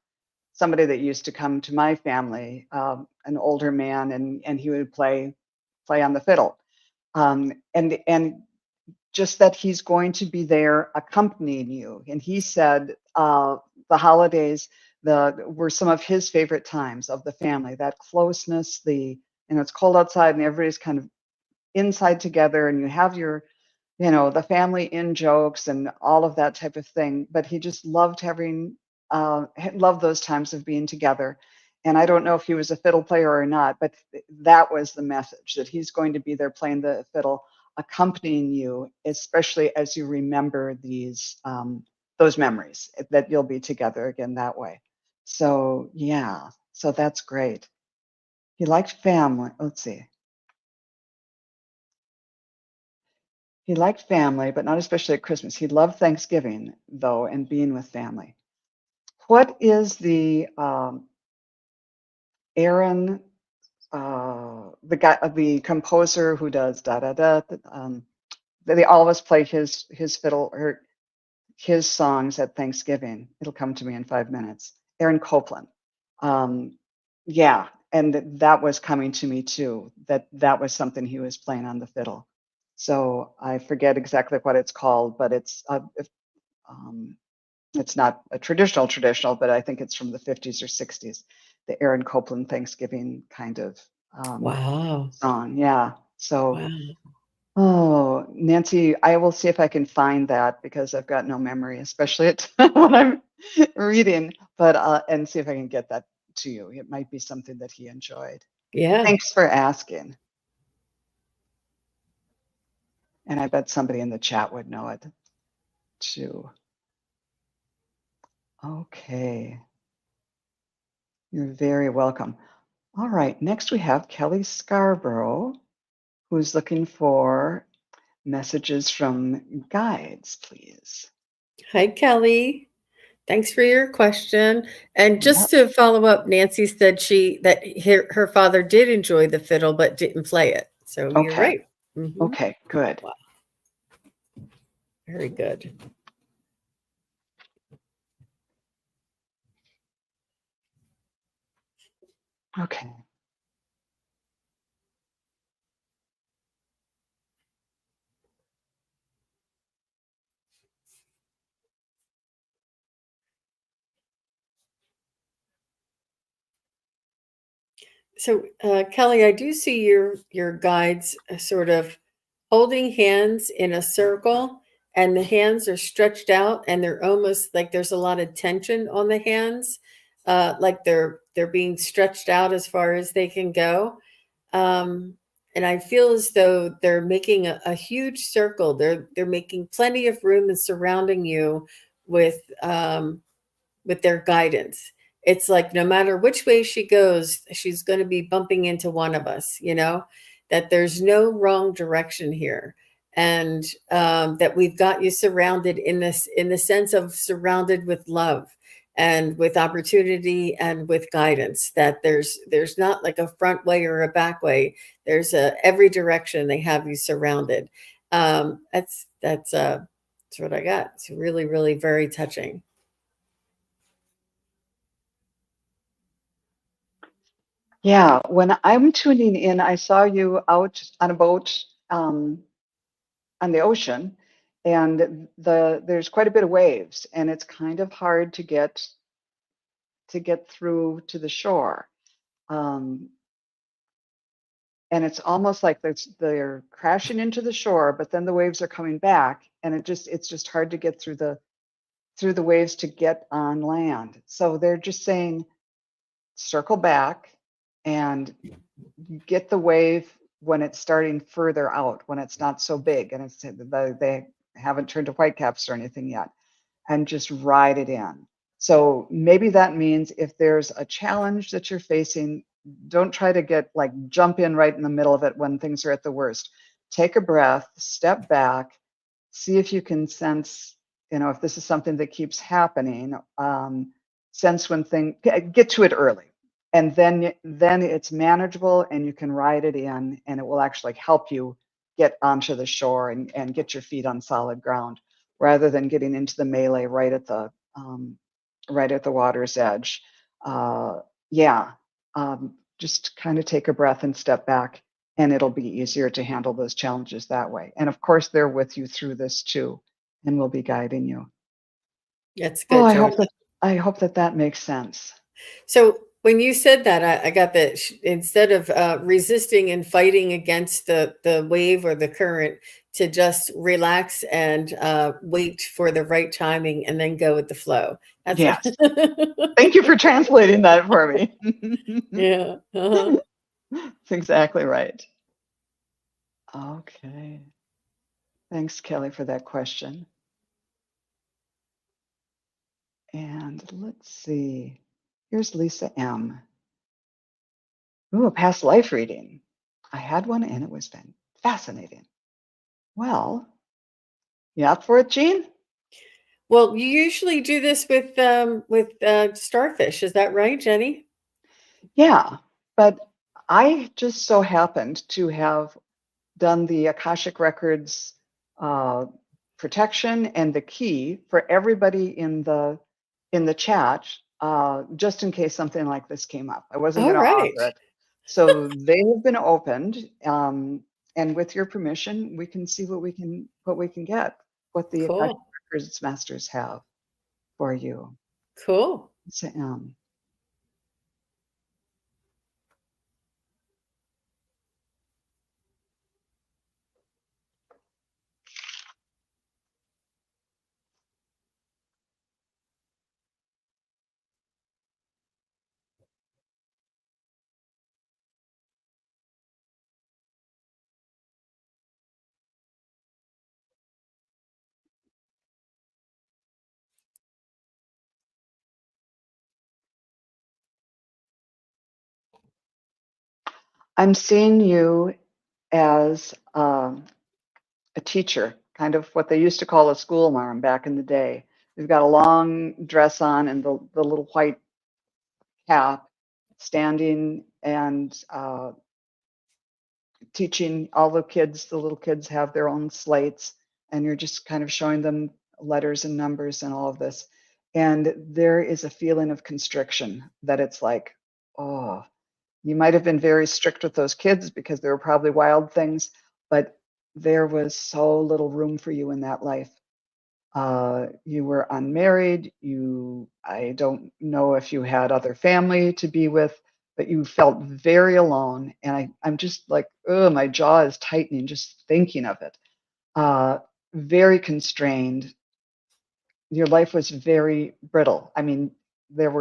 somebody that used to come to my family, an older man, and he would play on the fiddle. And just that he's going to be there accompanying you. And he said the holidays were some of his favorite times of the family, that closeness, it's cold outside and everybody's kind of inside together, and you have the family in jokes and all of that type of thing. But he just loved loved those times of being together. And I don't know if he was a fiddle player or not, but that was the message, that he's going to be there playing the fiddle, accompanying you, especially as you remember those memories, that you'll be together again that way. So yeah, so that's great. He liked family. Let's see. He liked family, but not especially at Christmas. He loved Thanksgiving, though, and being with family. What is the Aaron, the composer who does da da da? They always play his fiddle or his songs at Thanksgiving. It'll come to me in 5 minutes. Aaron Copland. Yeah, and that was coming to me too. That was something he was playing on the fiddle. So I forget exactly what it's called, but it's not a traditional, but I think it's from the 50s or 60s. The Aaron Copland Thanksgiving kind of Wow. song. Yeah. So. Wow. Oh, Nancy, I will see if I can find that, because I've got no memory, especially at when I'm reading, but and see if I can get that to you. It might be something that he enjoyed. Yeah. Thanks for asking. And I bet somebody in the chat would know it too. Okay. You're very welcome. All right, next we have Kelly Scarborough, who's looking for messages from guides, please. Hi, Kelly. Thanks for your question. And Yep. just to follow up, Nancy said her father did enjoy the fiddle but didn't play it. So you're Okay. right. Mhm. Okay, good. Wow. Very good. Okay. So, Kelly, I do see your guides sort of holding hands in a circle, and the hands are stretched out, and they're almost like there's a lot of tension on the hands, like they're being stretched out as far as they can go. Um, and I feel as though they're making a huge circle. They're making plenty of room and surrounding you with with their guidance. It's like no matter which way she goes, she's going to be bumping into one of us, that there's no wrong direction here. And that we've got you surrounded in the sense of surrounded with love and with opportunity and with guidance, that there's not like a front way or a back way. There's every direction they have you surrounded. That's what I got. It's really, really very touching. Yeah, when I'm tuning in, I saw you out on a boat on the ocean, and there's quite a bit of waves, and it's kind of hard to get through to the shore. Um, and it's almost like they're crashing into the shore, but then the waves are coming back, and it's just hard to get through the waves to get on land. So they're just saying, circle back and get the wave when it's starting further out, when it's not so big, and they haven't turned to whitecaps or anything yet, and just ride it in. So maybe that means if there's a challenge that you're facing, don't try to jump in right in the middle of it when things are at the worst. Take a breath, step back, see if you can sense, if this is something that keeps happening, sense when get to it early. And then it's manageable and you can ride it in, and it will actually help you get onto the shore and get your feet on solid ground rather than getting into the melee right at the water's edge. Yeah, just kind of take a breath and step back, and it'll be easier to handle those challenges that way. And of course, they're with you through this too, and will be guiding you. That's Oh, good, Joan. I hope that makes sense. So when you said that, I got that instead of resisting and fighting against the wave or the current, to just relax and wait for the right timing and then go with the flow. That's Yes. Thank you for translating that for me. Yeah. Uh-huh. That's exactly right. Okay. Thanks, Kelly, for that question. And let's see. Here's Lisa M. Ooh, a past life reading. I had one and it was fascinating. Well, you up for it, Jean? Well, you usually do this with starfish. Is that right, Jenny? Yeah, but I just so happened to have done the Akashic Records protection and the key for everybody in the chat, just in case something like this came up. I wasn't All going to right. offer it. So they have been opened, and with your permission, we can see what we can get, what the Akashic Cool. Records masters have for you. Cool. So, I'm seeing you as a teacher, kind of what they used to call a school marm back in the day. They've got a long dress on and the little white cap, standing and teaching all the kids. The little kids have their own slates, and you're just kind of showing them letters and numbers and all of this. And there is a feeling of constriction that it's like, oh, you might have been very strict with those kids because there were probably wild things, but there was so little room for you in that life. You were unmarried. I don't know if you had other family to be with, but you felt very alone. And I'm just like, oh, my jaw is tightening just thinking of it. Very constrained. Your life was very brittle. I mean, there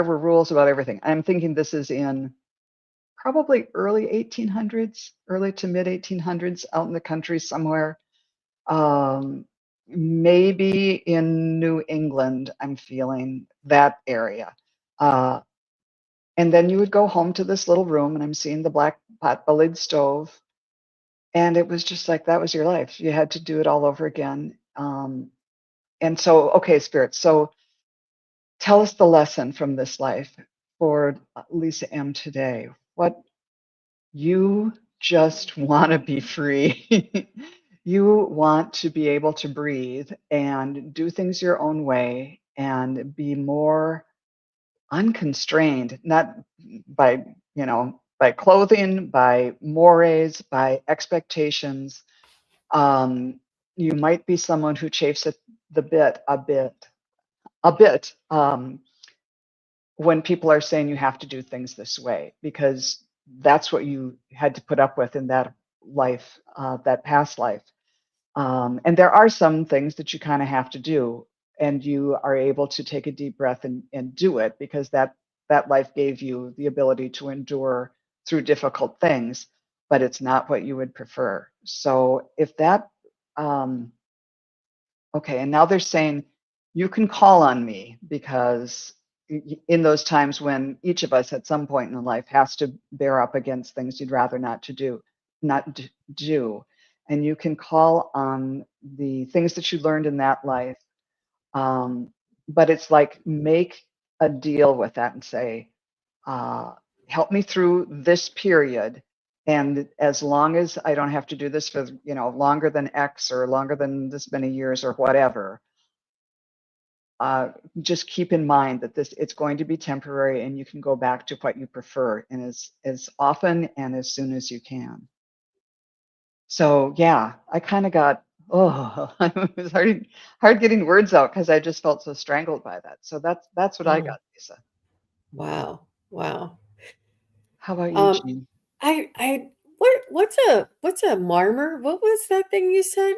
were rules about everything. I'm thinking this is in probably early 1800s, early to mid 1800s, out in the country somewhere. Um, Maybe in New England, I'm feeling that area. Uh, and then you would go home to this little room, and I'm seeing the black pot-bellied stove. And it was just like that was your life. You had to do it all over again. And so, okay, Spirit, so tell us the lesson from this life for Lisa M today. What you just want to be free. You want to be able to breathe and do things your own way and be more unconstrained, not by, by clothing, by mores, by expectations. You might be someone who chafes at the bit a bit when people are saying you have to do things this way, because that's what you had to put up with in that life, that past life. And there are some things that you kind of have to do, and you are able to take a deep breath and do it because that life gave you the ability to endure through difficult things, but it's not what you would prefer. So if that, okay, and now they're saying you can call on me because in those times when each of us at some point in life has to bear up against things you'd rather not do, and you can call on the things that you learned in that life. But it's like make a deal with that and say, uh, help me through this period. And as long as I don't have to do this for, longer than X or longer than this many years or whatever, just keep in mind that it's going to be temporary and you can go back to what you prefer and as often and as soon as you can. So yeah, I kind of got, it was hard getting words out because I just felt so strangled by that. So that's what I got, Lisa. Wow. Wow. How about you, Um, Jean? I what's a marmor? What was that thing you said?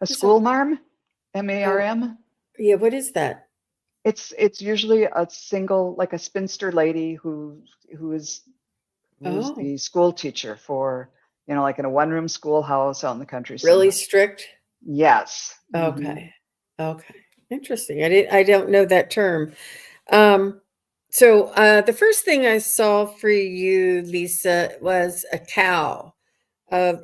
A It's a school marm, oh, MARM. yeah, what is that? It's usually a single, like a spinster lady who is who's Oh, the school teacher for, like in a one-room schoolhouse out in the country really somewhere. strict? Yes. Hmm. Okay. Okay. Interesting. I don't know that term. Um, so the first thing I saw for you, Lisa, was a cow. A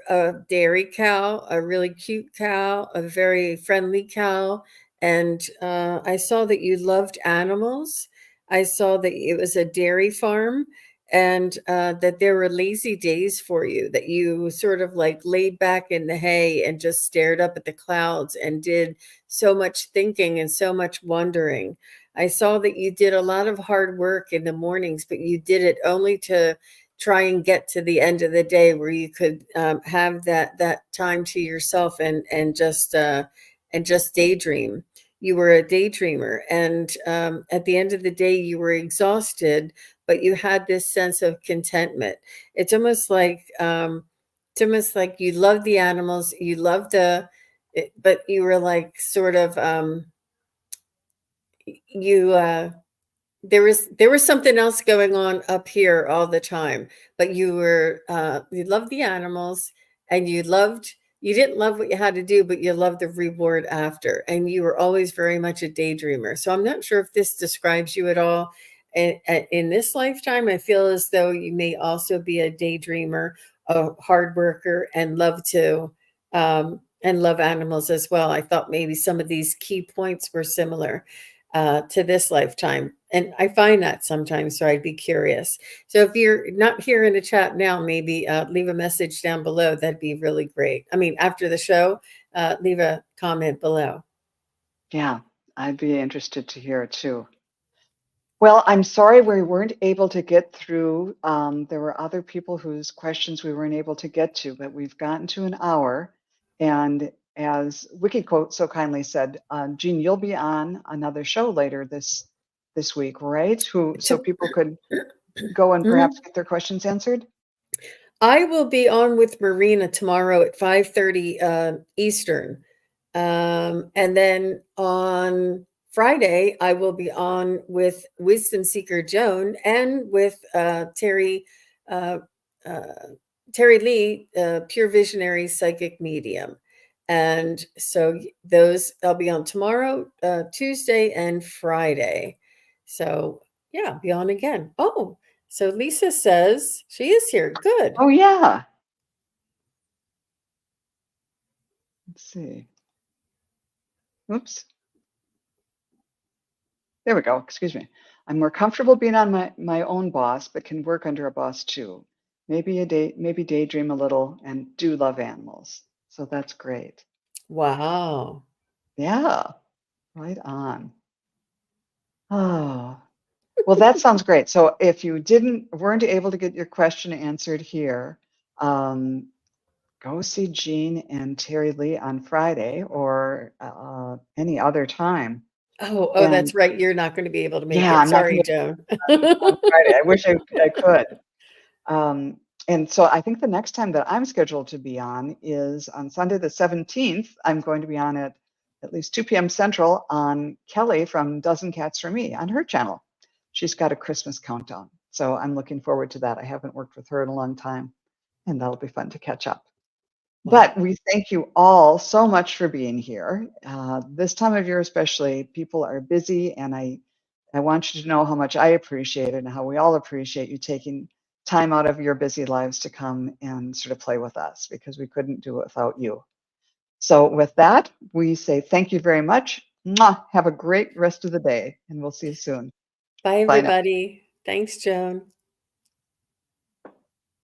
dairy cow, a really cute cow, a very friendly cow. And I saw that you loved animals. I saw that it was a dairy farm and that there were lazy days for you, that you sort of like laid back in the hay and just stared up at the clouds and did so much thinking and so much wondering. I saw that you did a lot of hard work in the mornings, but you did it only to try and get to the end of the day where you could have that time to yourself and just daydream. You were a daydreamer, and at the end of the day, you were exhausted, but you had this sense of contentment. It's almost like you love the animals, you love but you were like sort of you. There was something else going on up here all the time, but you loved the animals and you didn't love what you had to do, but you loved the reward after. And you were always very much a daydreamer. So I'm not sure if this describes you at all. in this lifetime, I feel as though you may also be a daydreamer, a hard worker, and love animals as well. I thought maybe some of these key points were similar to this lifetime. And I find that sometimes, so I'd be curious. So if you're not here in the chat now, maybe leave a message down below. That'd be really great. I mean, after the show, leave a comment below. Yeah, I'd be interested to hear it too. Well, I'm sorry we weren't able to get through. There were other people whose questions we weren't able to get to, but we've gotten to an hour. And as Wiki Quote so kindly said, Jean, you'll be on another show later this week, right? So people could go and perhaps get their questions answered. I will be on with Marina tomorrow at 5:30 Eastern. And then on Friday, I will be on with Wisdom Seeker Joan and with Terri Lee, Pure Visionary Psychic Medium. And so those I'll be on tomorrow, Tuesday, and Friday. So yeah, be on again. Oh, so Lisa says she is here. Good. Oh, yeah. Let's see. Oops. There we go. Excuse me. I'm more comfortable being on my own boss, but can work under a boss too. Maybe daydream a little and do love animals. So that's great. Wow. Yeah, right on. Oh, well, that sounds great. So if you weren't able to get your question answered here, go see Jean and Terri Lee on Friday or any other time. Oh, that's right. You're not going to be able to make Yeah, it. I'm not going Sorry, to Joan. on Friday. I wish I could. And so I think the next time that I'm scheduled to be on is on Sunday the 17th. I'm going to be on at least 2 p.m. Central on Kelly from Dozen Cats for Me on her channel. She's got a Christmas countdown. So I'm looking forward to that. I haven't worked with her in a long time, and that'll be fun to catch up. But we thank you all so much for being here. This time of year especially, people are busy, and I want you to know how much I appreciate it and how we all appreciate you taking time out of your busy lives to come and sort of play with us, because we couldn't do it without you. So with that, we say thank you very much. Mwah! Have a great rest of the day, and we'll see you soon. Bye, Bye now. everybody. Thanks, Joan.